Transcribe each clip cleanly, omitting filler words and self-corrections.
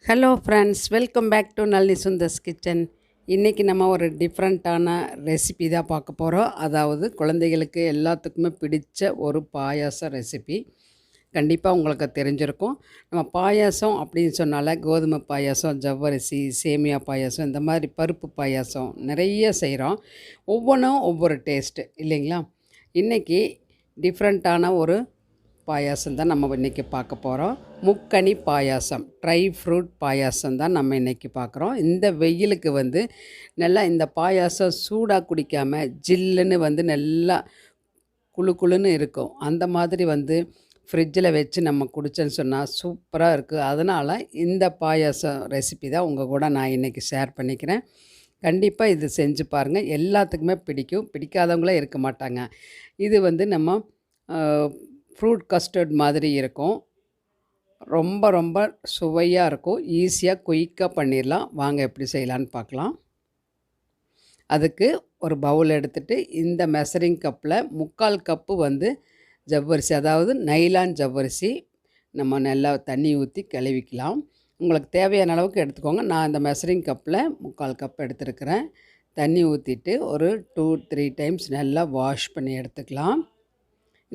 Hello friends, welcome back to Nalli Sundar's kitchen. இன்றைக்கி நம்ம ஒரு டிஃப்ரெண்ட்டான ரெசிபி தான் பார்க்க போகிறோம். அதாவது குழந்தைகளுக்கு எல்லாத்துக்குமே பிடிச்ச ஒரு பாயாசம் ரெசிபி. கண்டிப்பாக உங்களுக்கு தெரிஞ்சிருக்கும். நம்ம பாயாசம் அப்படின்னு சொன்னாலே கோதுமை பாயாசம், ஜவ்வரிசி, சேமியா பாயாசம், இந்த மாதிரி பருப்பு பாயாசம் நிறைய செய்கிறோம். ஒவ்வொன்றும் ஒவ்வொரு டேஸ்ட்டு இல்லைங்களா? இன்றைக்கி டிஃப்ரெண்ட்டான ஒரு பாயாசம் தான் நம்ம இன்றைக்கி பார்க்க போகிறோம். முக்கனி பாயாசம், ட்ரை ஃப்ரூட் பாயாசம் தான் நம்ம இன்றைக்கி பார்க்குறோம். இந்த வெயிலுக்கு நல்லா இந்த பாயாசம் சூடாக குடிக்காமல் ஜில்லுன்னு நல்லா குளு குளுன்னு இருக்கும். அந்த மாதிரி ஃப்ரிட்ஜில் வச்சு நம்ம குடித்தோன்னு சொன்னால் சூப்பராக இருக்குது. அதனால் இந்த பாயாசம் ரெசிபி தான் உங்கள் கூட நான் இன்றைக்கி ஷேர் பண்ணிக்கிறேன். கண்டிப்பாக இது செஞ்சு பாருங்கள். எல்லாத்துக்குமே பிடிக்கும். பிடிக்காதவங்களே இருக்க மாட்டாங்க. இது நம்ம ஃப்ரூட் கஸ்டர்ட் மாதிரி இருக்கும். ரொம்ப ரொம்ப சுவையாக இருக்கும். ஈஸியாக குயிக்காக பண்ணிடலாம். வாங்க எப்படி செய்யலான்னு பார்க்கலாம். அதுக்கு ஒரு பவுல் எடுத்துகிட்டு இந்த மெஷரிங் கப்பில் 3/4 கப்பு ஜவ்வரிசி, அதாவது நைலான் ஜவ்வரிசி நம்ம நல்லா தண்ணி ஊற்றி கழுவிக்கலாம். உங்களுக்கு தேவையான அளவுக்கு எடுத்துக்கோங்க. நான் இந்த மெஷரிங் கப்பில் 3/4 கப் எடுத்துருக்கிறேன். தண்ணி ஊற்றிட்டு ஒரு 2-3 டைம்ஸ் நல்லா வாஷ் பண்ணி எடுத்துக்கலாம்.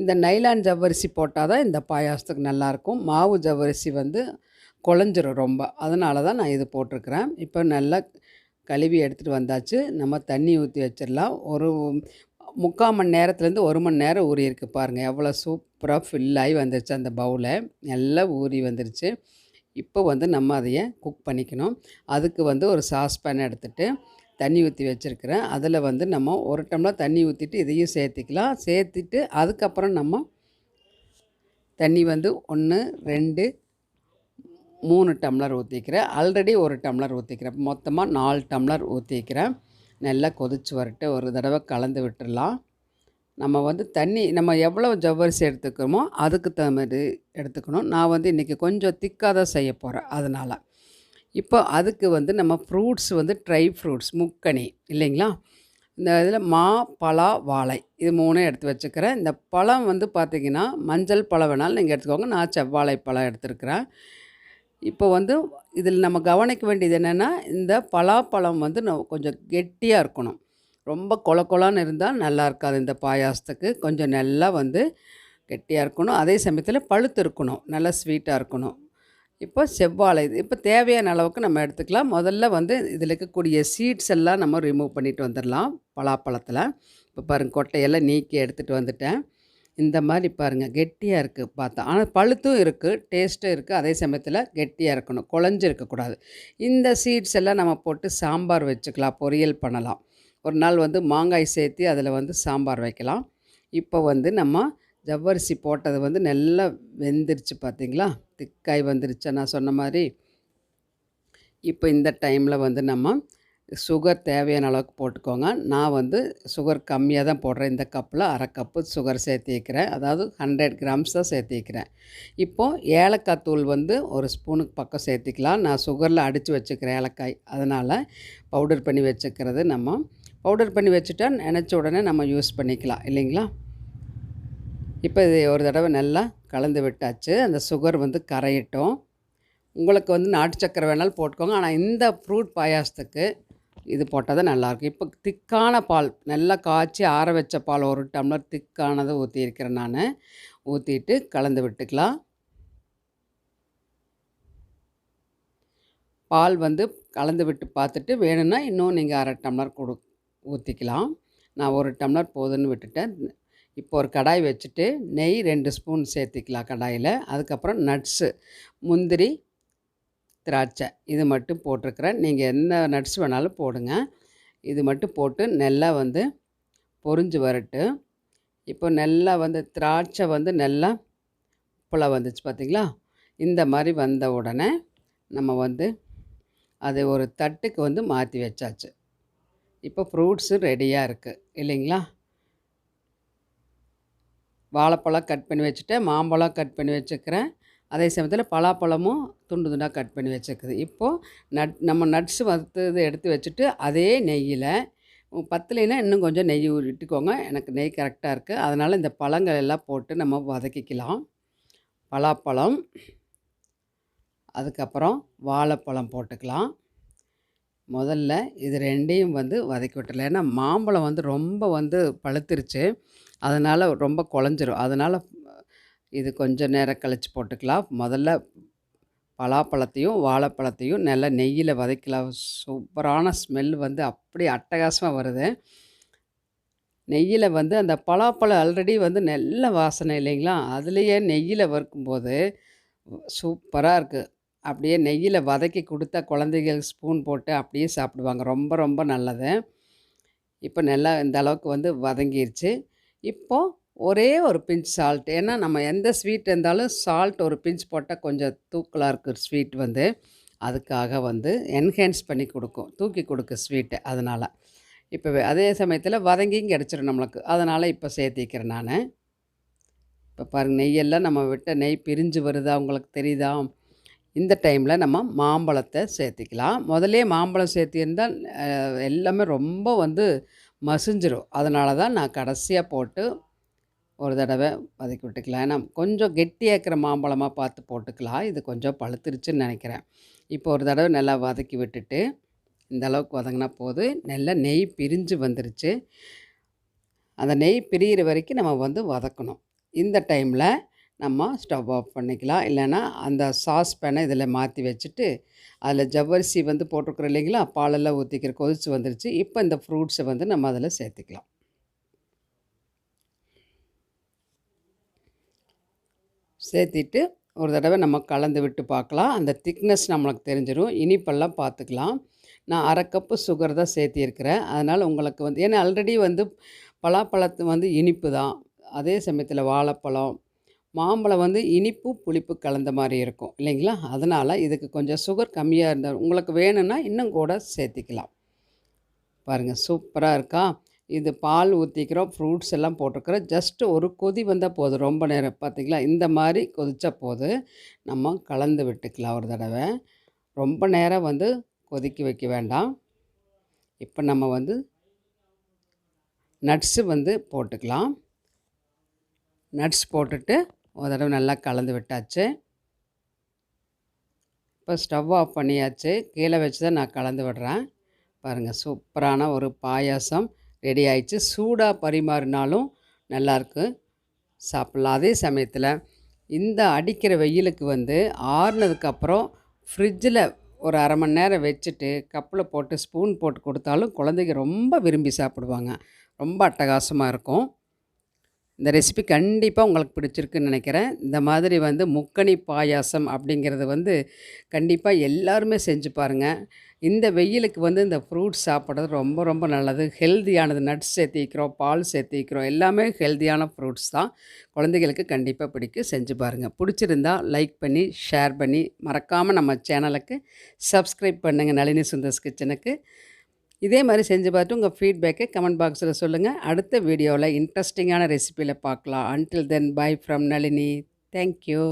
இந்த நைலான் ஜவ்வரிசி போட்டால் தான் இந்த பாயாசத்துக்கு நல்லாயிருக்கும். மாவு ஜவ்வரிசி குழஞ்சிரும் ரொம்ப. அதனால தான் நான் இது போட்டிருக்கிறேன். இப்போ நல்லா கழுவி எடுத்துகிட்டு வந்தாச்சு. நம்ம தண்ணி ஊற்றி வச்சிடலாம். ஒரு 3/4 மணி நேரத்துலேருந்து 1 மணி நேரம் ஊறி இருக்குது பாருங்கள். எவ்வளோ சூப்பராக ஃபில்லாகி வந்துருச்சு அந்த பவுலை. நல்லா ஊறி வந்துருச்சு. இப்போ நம்ம அதையே குக் பண்ணிக்கணும். அதுக்கு ஒரு சாஸ்பேன் எடுத்துகிட்டு தண்ணி ஊற்றி வச்சுருக்கிறேன். அதில் நம்ம 1 டம்ளர் தண்ணி ஊற்றிட்டு இதையும் சேர்த்திக்கலாம். சேர்த்துட்டு அதுக்கப்புறம் நம்ம தண்ணி 1, 2, 3 டம்ளர் ஊற்றிக்கிறேன். ஆல்ரெடி 1 டம்ளர் ஊற்றிக்கிறேன். மொத்தமாக 4 டம்ளர் ஊற்றிக்கிறேன். நல்லா கொதிச்சு வரட்டு. ஒரு தடவை கலந்து விட்டுடலாம். நம்ம தண்ணி நம்ம எவ்வளோ ஜவ்வரிசி எடுத்துக்கிறோமோ அதுக்கு தகுந்த எடுத்துக்கணும். நான் இன்றைக்கி கொஞ்சம் திக்காக தான் செய்ய போகிறேன். அதனால் இப்போ அதுக்கு நம்ம ஃப்ரூட்ஸ் ட்ரை ஃப்ரூட்ஸ் முக்கனி இல்லைங்களா? இந்த இதில் மா, பலா, வாழை இது 3 எடுத்து வச்சுக்கிறேன். இந்த பழம் பார்த்திங்கன்னா மஞ்சள் பழம் வேணாலும் நீங்கள் எடுத்துக்கோங்க. நான் செவ்வாழை பழம் எடுத்துருக்கிறேன். இப்போ இதில் நம்ம கவனிக்க வேண்டியது என்னென்னா, இந்த பலாப்பழம் கொஞ்சம் கெட்டியாக இருக்கணும். ரொம்ப கொல கொலான்னு இருந்தால் நல்லா இருக்காது. இந்த பாயாசத்துக்கு கொஞ்சம் நல்லா கெட்டியாக இருக்கணும். அதே சமயத்தில் பழுத்து இருக்கணும். நல்லா ஸ்வீட்டாக இருக்கணும். இப்போ செவ்வாழை இது இப்போ தேவையான அளவுக்கு நம்ம எடுத்துக்கலாம். முதல்ல இதில் இருக்கக்கூடிய சீட்ஸ் எல்லாம் நம்ம ரிமூவ் பண்ணிட்டு வந்துடலாம் பலாப்பழத்தில். இப்போ பாருங்கள், கொட்டையெல்லாம் நீக்கி எடுத்துகிட்டு வந்துட்டேன். இந்த மாதிரி பாருங்கள், கெட்டியாக இருக்குது பார்த்தா. ஆனால் பழுத்தும் இருக்குது, டேஸ்ட்டும் இருக்குது. அதே சமயத்தில் கெட்டியாக இருக்கணும், குழஞ்சி இருக்கக்கூடாது. இந்த சீட்ஸ் எல்லாம் நம்ம போட்டு சாம்பார் வச்சுக்கலாம், பொரியல் பண்ணலாம். ஒரு நாள் மாங்காய் சேர்த்து அதில் சாம்பார் வைக்கலாம். இப்போ நம்ம ஜவ்வரிசி போட்டது நல்லா வெந்துருச்சு பார்த்திங்களா? திக்காய் வந்துருச்சு நான் சொன்ன மாதிரி. இப்போ இந்த டைமில் நம்ம சுகர் தேவையான அளவுக்கு போட்டுக்கோங்க. நான் சுகர் கம்மியாக தான் போடுறேன். இந்த கப்பில் 1/2 கப்பு சுகர் சேர்த்திக்கிறேன். அதாவது 100 கிராம்ஸ் தான் சேர்த்திக்கிறேன். இப்போது ஏலக்காய் தூள் ஒரு ஸ்பூனுக்கு பக்கம் சேர்த்திக்கலாம். நான் சுகரில் அடித்து வச்சுக்கிறேன் ஏலக்காய். அதனால் பவுடர் பண்ணி வச்சுக்கிறது நம்ம பவுடர் பண்ணி வச்சுட்டா நினச்ச உடனே நம்ம யூஸ் பண்ணிக்கலாம் இல்லைங்களா? இப்போ இது ஒரு தடவை நல்லா கலந்து விட்டாச்சு. அந்த சுகர் கரையட்டும். உங்களுக்கு நாட்டு சக்கரை வேணாலும் போட்டுக்கோங்க. ஆனால் இந்த ஃப்ரூட் பாயாசத்துக்கு இது போட்டால் தான் நல்லாயிருக்கும். இப்போ திக்கான பால், நல்லா காய்ச்சி ஆற வச்ச பால் 1 டம்ளர் திக்கானதை ஊற்றியிருக்கிறேன் நான். ஊற்றிட்டு கலந்து விட்டுக்கலாம். பால் கலந்து விட்டு பார்த்துட்டு வேணும்னா இன்னும் நீங்கள் 1/2 டம்ளர் ஊற்றிக்கலாம். நான் 1 டம்ளர் போதுன்னு விட்டுட்டேன். இப்போ ஒரு கடாய் வச்சுட்டு நெய் 2 ஸ்பூன் சேர்த்திக்கலாம் கடாயில். அதுக்கப்புறம் நட்ஸு, முந்திரி, திராட்சை இது மட்டும் போட்டிருக்கிறேன். நீங்கள் என்ன நட்ஸ் வேணாலும் போடுங்க. இது மட்டும் போட்டு நல்லா பொரிஞ்சு வரட்டு. இப்போ நல்லா திராட்சை நல்லா புல வந்துச்சு பார்த்திங்களா? இந்த மாதிரி வந்த உடனே நம்ம அதை ஒரு தட்டுக்கு மாற்றி வச்சாச்சு. இப்போ ஃப்ரூட்ஸு ரெடியாக இருக்குது இல்லைங்களா? வாழைப்பழம் கட் பண்ணி வச்சுட்டேன். மாம்பழம் கட் பண்ணி வச்சுக்கிறேன். அதே சமயத்தில் பலாப்பழமும் துண்டு துண்டாக கட் பண்ணி வச்சுருக்குது. இப்போது நம்ம நட்ஸ் வறுத்தது எடுத்து வச்சுட்டு அதே நெய்யில் பத்தலைன்னா இன்னும் கொஞ்சம் நெய் விட்டுக்கோங்க. எனக்கு நெய் கரெக்டாக இருக்குது. அதனால் இந்த பழங்கள் எல்லாம் போட்டு நம்ம வதக்கிக்கலாம். பலாப்பழம், அதுக்கப்புறம் வாழைப்பழம் போட்டுக்கலாம். முதல்ல இது 2யும் வந்து வதக்கி விட்டுறலாம். ஏன்னா மாம்பழம் வந்து ரொம்ப வந்து பழுத்துருச்சு. அதனால் ரொம்ப குழஞ்சிரும். அதனால் இது கொஞ்சம் நேரம் கழிச்சு போட்டுக்கலாம். முதல்ல பலாப்பழத்தையும், வாழைப்பழத்தையும் நல்லா நெய்யில வதக்கலாம். சூப்பரான ஸ்மெல் வந்து அப்படி அட்டகாசமா வருது. நெய்யில வந்து அந்த பலாப்பழம் ஆல்ரெடி வந்து நல்ல வாசனை இல்லைங்களா? அதுலேயே நெய்யில வறுக்கும்போது சூப்பரா இருக்கு. அப்படியே நெய்யில வதக்கி குடுத்தா குழந்தைகள் ஸ்பூன் போட்டு அப்படியே சாப்பிடுவாங்க. ரொம்ப ரொம்ப நல்லது. இப்போ நல்லா இந்த அளவுக்கு வந்து வதங்கிருச்சு. இப்போ ஒரே ஒரு பிஞ்ச் சால்ட். ஏன்னா நம்ம எந்த ஸ்வீட் இருந்தாலும் சால்ட் ஒரு பிஞ்ச் போட்டா கொஞ்சம் தூக்கலா இருக்கு ஸ்வீட் வந்து. அதுக்காக வந்து என்ஹான்ஸ் பண்ணி குடுக்கும். தூக்கி குடுக்கும் ஸ்வீட்ட அதனால. இப்ப அதே சமயத்தில வதங்கியும் கிடச்சிரும் நம்மளுக்கு. அதனால இப்ப சேர்த்திக்கிறேன் நானு. இப்ப பாருங்க நெய்யெல்லாம் நம்ம விட்ட நெய் பிரிஞ்சு வருதா உங்களுக்கு தெரியுதா? இந்த டைமில் நம்ம மாம்பழத்தை சேர்த்திக்கலாம். முதல்லயே மாம்பழம் சேர்த்தியிருந்தா எல்லாமே ரொம்ப வந்து மசிஞ்சிரும். அதனால தான் நான் கடைசியா போட்டு ஒரு தடவை வதக்கி விட்டுக்கலாம். ஏன்னா கொஞ்சம் கெட்டியா இருக்கிற மாம்பழமா பார்த்து போட்டுக்கலாம். இது கொஞ்சம் பழுத்துருச்சுன்னு நெனைக்கிறேன். இப்போ ஒரு தடவை நல்லா வதக்கி விட்டுட்டு, இந்த அளவுக்கு வதங்கினா போதும். நல்லா நெய் பிரிஞ்சு வந்துருச்சு. அந்த நெய் பிரியிற வரைக்கும் நம்ம வந்து வதக்கணும். இந்த டைமில் நம்ம ஸ்டவ் ஆஃப் பண்ணிக்கலாம். இல்லைன்னா அந்த சாஸ் பேனை இதில் மாற்றி வச்சுட்டு, அதில் ஜவ்வரிசி வந்து போட்டிருக்கிறோம் இல்லைங்களா? பாலெல்லாம் ஊற்றிக்கிற கொதிச்சு வந்துருச்சு. இப்போ இந்த ஃப்ரூட்ஸை வந்து நம்ம அதில் சேர்த்துக்கலாம். சேர்த்திட்டு ஒரு தடவை நம்ம கலந்து விட்டு பார்க்கலாம். அந்த திக்னஸ் நம்மளுக்கு தெரிஞ்சிரும். இனிப்பெல்லாம் பார்த்துக்கலாம். நான் 1/2 கப்பு சுகர் தான் சேர்த்திருக்கிறேன். அதனால் உங்களுக்கு வந்து ஏன்னா ஆல்ரெடி வந்து பலாப்பழத்து வந்து இனிப்பு தான். அதே சமயத்தில் வாழைப்பழம், மாம்பழம் வந்து இனிப்பு, புளிப்பு கலந்த மாரி இருக்கும் இல்லைங்களா? அதனால் இதுக்கு கொஞ்சம் சுகர் கம்மியா இருந்தா உங்களுக்கு வேணும்னா இன்னும் கூட சேர்த்திக்கலாம். பாருங்கள் சூப்பரா இருக்கா? இது பால் ஊற்றிக்கிறோம், ஃப்ரூட்ஸ் எல்லாம் போட்டிருக்கிறோம். ஜஸ்ட்டு ஒரு கொதி வந்தால் போதும். ரொம்ப நேரம் பார்த்தீங்களா? இந்த மாதிரி கொதிச்சா போதும். நம்ம கலந்து விட்டுக்கலாம் ஒரு தடவை. ரொம்ப நேரம் வந்து கொதிக்க வைக்க வேண்டாம். இப்போ நம்ம வந்து நட்ஸு வந்து போட்டுக்கலாம். நட்ஸ் போட்டுட்டு ஒரு தடவை நல்லா கலந்து விட்டாச்சு. இப்போ ஸ்டவ் ஆஃப் பண்ணியாச்சு. கீழே வச்சு தான் நான் கலந்து விடுறேன். பாருங்கள் சூப்பரான ஒரு பாயாசம் ரெடி ஆயிடுச்சு. சூடாக பரிமாறினாலும் நல்லாயிருக்கு, சாப்பிட்லாம். அதே சமயத்தில் இந்த அடிக்கிற வெயிலுக்கு வந்து ஆறுனதுக்கப்புறம் ஃப்ரிட்ஜில் ஒரு 1/2 மணி நேரம் வச்சுட்டு கப்பில் போட்டு ஸ்பூன் போட்டு கொடுத்தாலும் குழந்தைங்க ரொம்ப விரும்பி சாப்பிடுவாங்க. ரொம்ப அட்டகாசமாக இருக்கும். இந்த ரெசிபி கண்டிப்பாக உங்களுக்கு பிடிச்சிருக்குன்னு நினைக்கிறேன். இந்த மாதிரி வந்து முக்கணி பாயாசம் அப்படிங்கிறது வந்து கண்டிப்பாக எல்லாருமே செஞ்சு பாருங்கள். இந்த வெயிலுக்கு வந்து இந்த ஃப்ரூட்ஸ் சாப்பிட்றது ரொம்ப ரொம்ப நல்லது. ஹெல்தியானது. நட்ஸ் சேர்த்திக்கிறோம், பால் சேர்த்திக்கிறோம். எல்லாமே ஹெல்தியான ஃப்ரூட்ஸ் தான். குழந்தைகளுக்கு கண்டிப்பாக பிடிக்கும். செஞ்சு பாருங்கள். பிடிச்சிருந்தா லைக் பண்ணி, ஷேர் பண்ணி, மறக்காமல் நம்ம சேனலுக்கு சப்ஸ்கிரைப் பண்ணுங்கள். நளினி சுந்தர்ஸ் கிச்சனுக்கு. இதே மாதிரி செஞ்சு பார்த்துட்டு உங்கள் ஃபீட்பேக்கை கமெண்ட் பாக்ஸில் சொல்லுங்கள். அடுத்த வீடியோவில் இன்ட்ரெஸ்டிங்கான ரெசிபியில் பார்க்கலாம். Until then by from Nalini. Thank you.